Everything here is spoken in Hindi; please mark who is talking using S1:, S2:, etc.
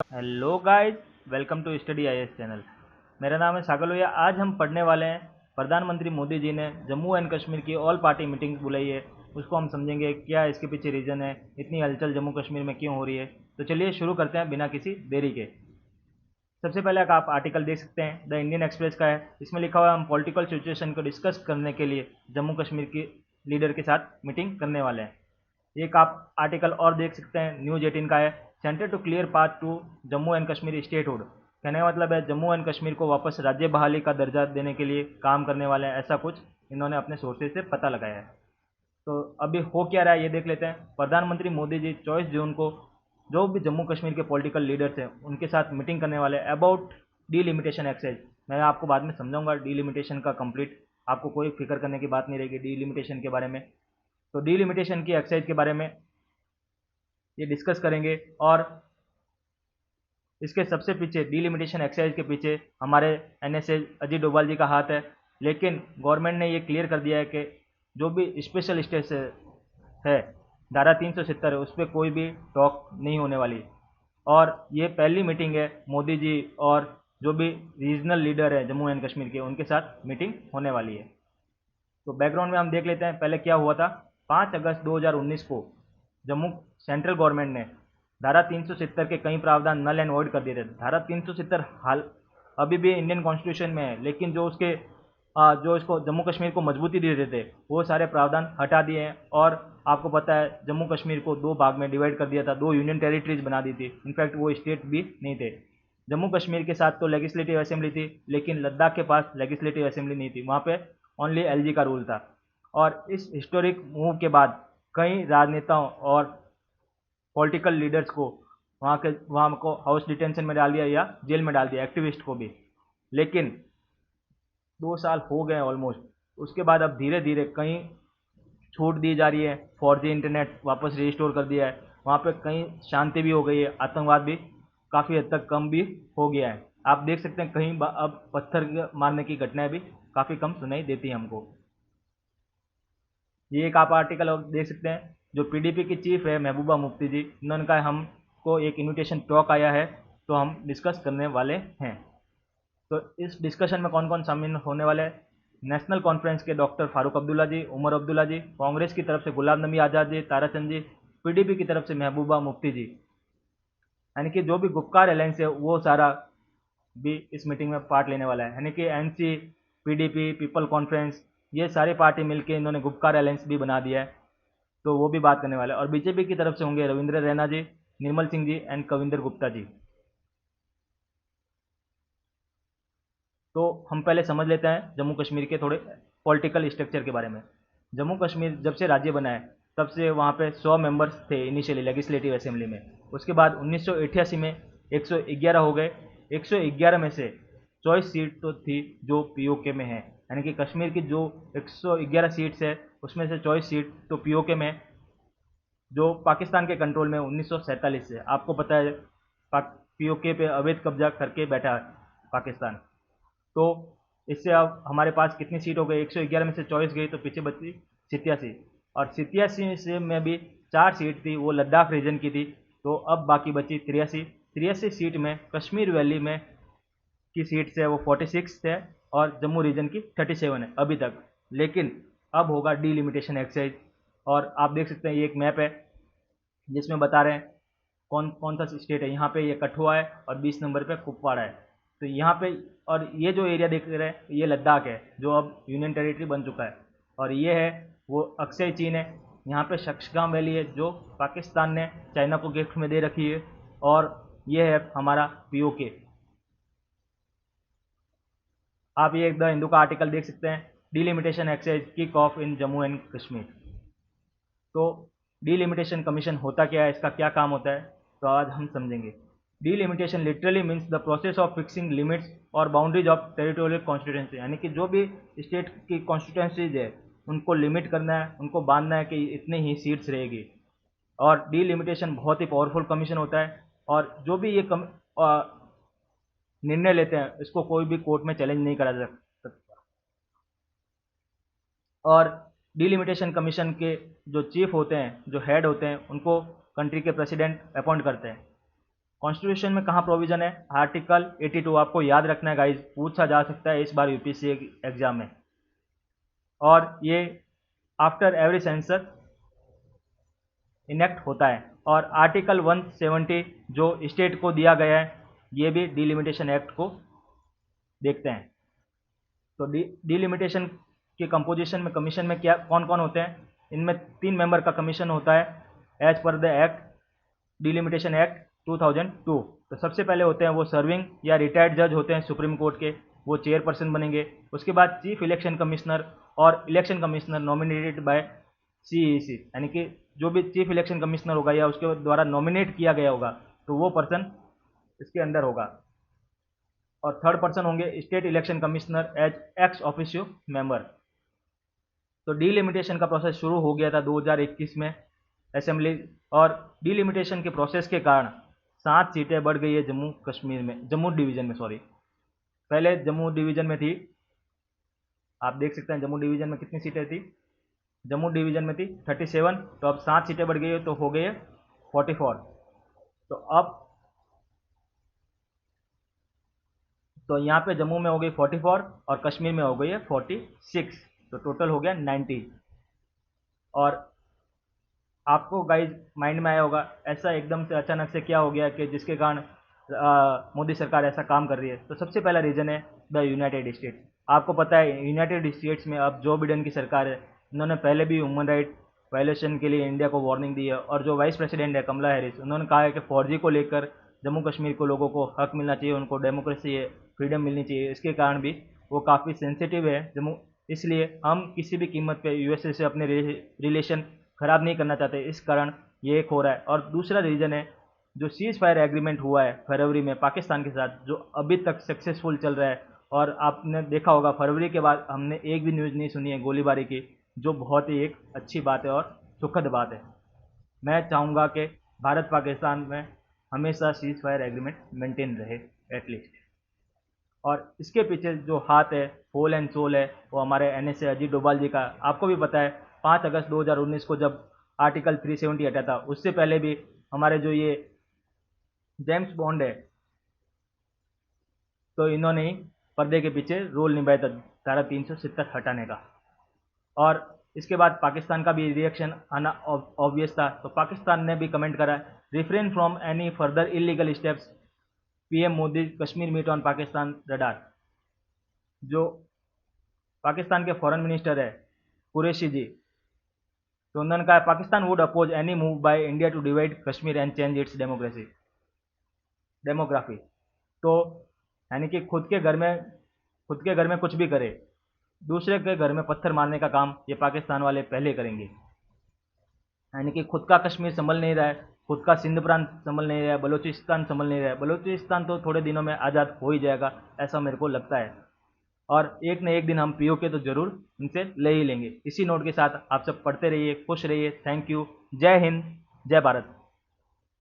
S1: Hello guys, welcome to Study IAS channel. मेरा नाम है सागल भैया। आज हम पढ़ने वाले हैं प्रधानमंत्री मोदी जी ने जम्मू एंड कश्मीर की ऑल पार्टी मीटिंग बुलाई है। उसको हम समझेंगे क्या इसके पीछे रीज़न है, इतनी हलचल जम्मू कश्मीर में क्यों हो रही है। तो चलिए शुरू करते हैं बिना किसी देरी के। सबसे पहले आप आर्टिकल देख सकते हैं, द इंडियन एक्सप्रेस का है। इसमें लिखा हुआ है हम पॉलिटिकल सिचुएशन को डिस्कस करने के लिए जम्मू कश्मीर की लीडर के साथ मीटिंग करने वाले हैं। एक आप आर्टिकल और देख सकते हैं, न्यूज 18 का है, centre to clear path to Jammu and Kashmir statehood. कहने का मतलब है जम्मू एंड कश्मीर को वापस राज्य बहाली का दर्जा देने के लिए काम करने वाले हैं, ऐसा कुछ इन्होंने अपने सोर्सेज से पता लगाया है। तो अभी हो क्या रहा है ये देख लेते हैं। प्रधानमंत्री मोदी जी 24 जून को जो भी जम्मू कश्मीर के पॉलिटिकल लीडर्स हैं उनके साथ मीटिंग करने वाले अबाउट डीलिमिटेशन एक्सरसाइज। मैं आपको बाद में समझाऊंगा डीलिमिटेशन का कंप्लीट, आपको कोई फिक्र करने की बात नहीं रहेगी डीलिमिटेशन के बारे में। तो डीलिमिटेशन की एक्सरसाइज के बारे में ये डिस्कस करेंगे। और इसके सबसे पीछे डीलिमिटेशन एक्सरसाइज के पीछे हमारे एनएसए अजीत डोभाल जी का हाथ है। लेकिन गवर्नमेंट ने ये क्लियर कर दिया है कि जो भी स्पेशल स्टेटस है, धारा 370 है, उस पर कोई भी टॉक नहीं होने वाली। और ये पहली मीटिंग है मोदी जी और जो भी रीजनल लीडर है जम्मू एंड कश्मीर के, उनके साथ मीटिंग होने वाली है। तो बैकग्राउंड में हम देख लेते हैं पहले क्या हुआ था। 5 अगस्त 2019 को जम्मू सेंट्रल गवर्नमेंट ने धारा 370 के कई प्रावधान नल एंड वॉइड कर दिए थे। धारा 370 हाल अभी भी इंडियन कॉन्स्टिट्यूशन में है, लेकिन जो उसके जो इसको जम्मू कश्मीर को मजबूती दे देते वो सारे प्रावधान हटा दिए हैं। और आपको पता है जम्मू कश्मीर को दो भाग में डिवाइड कर दिया था, दो यूनियन टेरिटरीज बना दी थी। इनफैक्ट वो स्टेट भी नहीं थे। जम्मू कश्मीर के साथ तो लेजिस्लेटिव असेंबली थी, लेकिन लद्दाख के पास लेजिस्लेटिव असेंबली नहीं थी, वहाँ पे ओनली एलजी का रूल था। और इस हिस्टोरिक मूव के बाद कई राजनेताओं और पॉलिटिकल लीडर्स को वहाँ को हाउस डिटेंशन में डाल दिया या जेल में डाल दिया, एक्टिविस्ट को भी। लेकिन 2 साल हो गए ऑलमोस्ट, उसके बाद अब धीरे धीरे कहीं छूट दी जा रही है, 4G इंटरनेट वापस रिस्टोर कर दिया है, वहाँ पे कहीं शांति भी हो गई है, आतंकवाद भी काफ़ी हद तक कम भी हो गया है। आप देख सकते हैं कहीं अब पत्थर मारने की घटनाएं भी काफ़ी कम सुनाई देती हैं हमको। ये एक आप आर्टिकल देख सकते हैं, जो पीडीपी की चीफ है महबूबा मुफ्ती जी, इन्होंने कहा हमको एक इनविटेशन टॉक आया है, तो हम डिस्कस करने वाले हैं। तो इस डिस्कशन में कौन कौन शामिल होने वाले हैं? नेशनल कॉन्फ्रेंस के डॉक्टर फारूक अब्दुल्ला जी, उमर अब्दुल्ला जी, कांग्रेस की तरफ से गुलाम नबी आज़ाद जी, ताराचंद जी, पीडीपी की तरफ से महबूबा मुफ्ती जी। यानी कि जो भी गुपकार अलायंस है वो सारा भी इस मीटिंग में पार्ट लेने वाला है। यानी कि एनसी, पीडीपी, पीपल कॉन्फ्रेंस, ये सारी पार्टी मिलकर इन्होंने गुपकार अलायंस भी बना दिया है, तो वो भी बात करने वाले हैं। और बीजेपी की तरफ से होंगे रविंद्र रैना जी, निर्मल सिंह जी एंड कविंदर गुप्ता जी। तो हम पहले समझ लेते हैं जम्मू कश्मीर के थोड़े पॉलिटिकल स्ट्रक्चर के बारे में। जम्मू कश्मीर जब से राज्य बना है तब से वहाँ पे 100 मेंबर्स थे इनिशियली लेजिस्लेटिव असेंबली में। उसके बाद 1988 में 111 हो गए। 111 में से 24 सीट तो थी जो पीओके में है। यानी कि कश्मीर की जो 111 सीट्स है उसमें से 24 सीट तो पीओके में है, जो पाकिस्तान के कंट्रोल में 1947 से। आपको पता है पीओके पे अवैध कब्जा करके बैठा है पाकिस्तान। तो इससे अब हमारे पास कितनी सीट हो गई? 111 में से 24 गई तो पीछे बची 87। और 87 से में भी 4 सीट थी वो लद्दाख रीजन की थी, तो अब बाकी बची 83। 83 सीट में कश्मीर वैली में की सीट है वो 46 है, और जम्मू रीजन की 37 है अभी तक। लेकिन अब होगा डीलिमिटेशन एक्सरसाइज। और आप देख सकते हैं ये एक मैप है जिसमें बता रहे हैं कौन कौन सा स्टेट है। यहाँ पे ये कठुआ है और 20 नंबर पे कुपवाड़ा है। तो यहाँ पे, और ये जो एरिया देख रहे हैं ये लद्दाख है जो अब यूनियन टेरिटरी बन चुका है। और ये है वो अक्सई चीन है। यहाँ पे शक्सगाम वैली है जो पाकिस्तान ने चाइना को गिफ्ट में दे रखी है। और ये है हमारा पीओके। आप ये एक द हिंदू का आर्टिकल देख सकते हैं, delimitation exercise kick off in Jammu and Kashmir. तो डीलिमिटेशन कमीशन होता क्या है, इसका क्या काम होता है, तो आज हम समझेंगे। Delimitation literally means the process of fixing limits और बाउंड्रीज ऑफ टेरिटोरियल कॉन्स्टिट्यूंसी। यानी कि जो भी स्टेट की कॉन्स्टिट्यूंसीज है उनको लिमिट करना है, उनको बांधना है कि इतने ही सीट्स रहेगी। और डीलिमिटेशन बहुत ही पावरफुल कमीशन होता है, और जो भी ये निर्णय लेते हैं इसको कोई भी कोर्ट में चैलेंज नहीं करा जा सकता। और डीलिमिटेशन कमीशन के जो चीफ होते हैं, जो हेड होते हैं, उनको कंट्री के प्रेसिडेंट अपॉइंट करते हैं। कॉन्स्टिट्यूशन में कहाँ प्रोविजन है? आर्टिकल 82। आपको याद रखना है गाइज, पूछा जा सकता है इस बार यूपीएससी एग्जाम में। और ये आफ्टर एवरी सेंसर इनेक्ट होता है। और आर्टिकल 170 जो स्टेट को दिया गया है, ये भी डिलिमिटेशन एक्ट को देखते हैं। तो डिलिमिटेशन के कंपोजिशन में कमीशन में क्या कौन कौन होते हैं? इनमें 3 मेंबर का कमीशन होता है as per the act delimitation act 2002। तो सबसे पहले होते हैं वो सर्विंग या रिटायर्ड जज होते हैं सुप्रीम कोर्ट के, वो चेयरपर्सन बनेंगे। उसके बाद चीफ इलेक्शन कमिश्नर और election commissioner nominated by CEC, यानी कि जो भी चीफ इलेक्शन कमिश्नर होगा या उसके द्वारा नॉमिनेट किया गया होगा तो वो पर्सन इसके अंदर होगा। और थर्ड पर्सन होंगे state election commissioner as ex officio member. तो डिलिमिटेशन का प्रोसेस शुरू हो गया था 2021 में असेंबली, और डिलिमिटेशन के प्रोसेस के कारण 7 सीटें बढ़ गई है जम्मू कश्मीर में, जम्मू डिवीजन में, सॉरी। पहले जम्मू डिवीजन में थी, आप देख सकते हैं जम्मू डिवीजन में कितनी सीटें थी। जम्मू डिवीजन में थी 37, तो अब 7 सीटें बढ़ गई है तो हो गई है 44। तो यहाँ पे जम्मू में हो गई 44 और कश्मीर में हो गई है 46, तो टोटल हो गया 90। और आपको गाइज माइंड में आया होगा ऐसा एकदम से अचानक से क्या हो गया कि जिसके कारण मोदी सरकार ऐसा काम कर रही है। तो सबसे पहला रीज़न है द यूनाइटेड स्टेट्स। आपको पता है यूनाइटेड स्टेट्स में अब जो बिडेन की सरकार है, उन्होंने पहले भी ह्यूमन राइट वायलेशन के लिए इंडिया को वार्निंग दी है। और जो वाइस प्रेसिडेंट है कमला हैरिस, उन्होंने कहा है कि 4G को लेकर जम्मू कश्मीर को लोगों को हक मिलना चाहिए, उनको डेमोक्रेसी है, फ्रीडम मिलनी चाहिए। इसके कारण भी वो काफ़ी सेंसिटिव है जम्मू, इसलिए हम किसी भी कीमत पे यूएसए से अपने रिलेशन ख़राब नहीं करना चाहते, इस कारण ये एक हो रहा है। और दूसरा रीज़न है जो सीज़ फायर एग्रीमेंट हुआ है फरवरी में पाकिस्तान के साथ, जो अभी तक सक्सेसफुल चल रहा है। और आपने देखा होगा फरवरी के बाद हमने एक भी न्यूज़ नहीं सुनी है गोलीबारी की, जो बहुत ही एक अच्छी बात है और सुखद बात है। मैं चाहूँगा कि भारत पाकिस्तान में हमेशा सीज़ फायर एग्रीमेंट मेंटेन रहे एटलीस्ट। और इसके पीछे जो हाथ है, होल एंड सोल है, वो हमारे NSA अजीत डोभाल जी का। आपको भी पता है 5 अगस्त 2019 को जब आर्टिकल 370 हटा था, उससे पहले भी हमारे जो ये जेम्स बॉन्ड है, तो इन्होंने ही पर्दे के पीछे रोल निभाया था धारा 370 हटाने का। और इसके बाद पाकिस्तान का भी रिएक्शन आना ऑब्वियस था, तो पाकिस्तान ने भी कमेंट करा, refrain from any further illegal steps, PM Modi Kashmir meet on Pakistan radar. जो पाकिस्तान के फॉरेन मिनिस्टर है कुरैशी जी, तो उन्होंने कहा Pakistan would oppose any move by India to divide Kashmir and change its demography. तो यानी कि खुद के घर में कुछ भी करे, दूसरे के घर में पत्थर मारने का काम ये पाकिस्तान वाले पहले करेंगे। यानी कि खुद का कश्मीर संभल नहीं रहा है, खुद का सिंध प्रांत संभल नहीं रहा है, बलूचिस्तान संभल नहीं रहा है। बलूचिस्तान तो थोड़े दिनों में आज़ाद हो ही जाएगा, ऐसा मेरे को लगता है। और एक न एक दिन हम POK तो जरूर इनसे ले ही लेंगे। इसी नोट के साथ आप सब पढ़ते रहिए, खुश रहिए। Thank you. जय हिंद, जय भारत।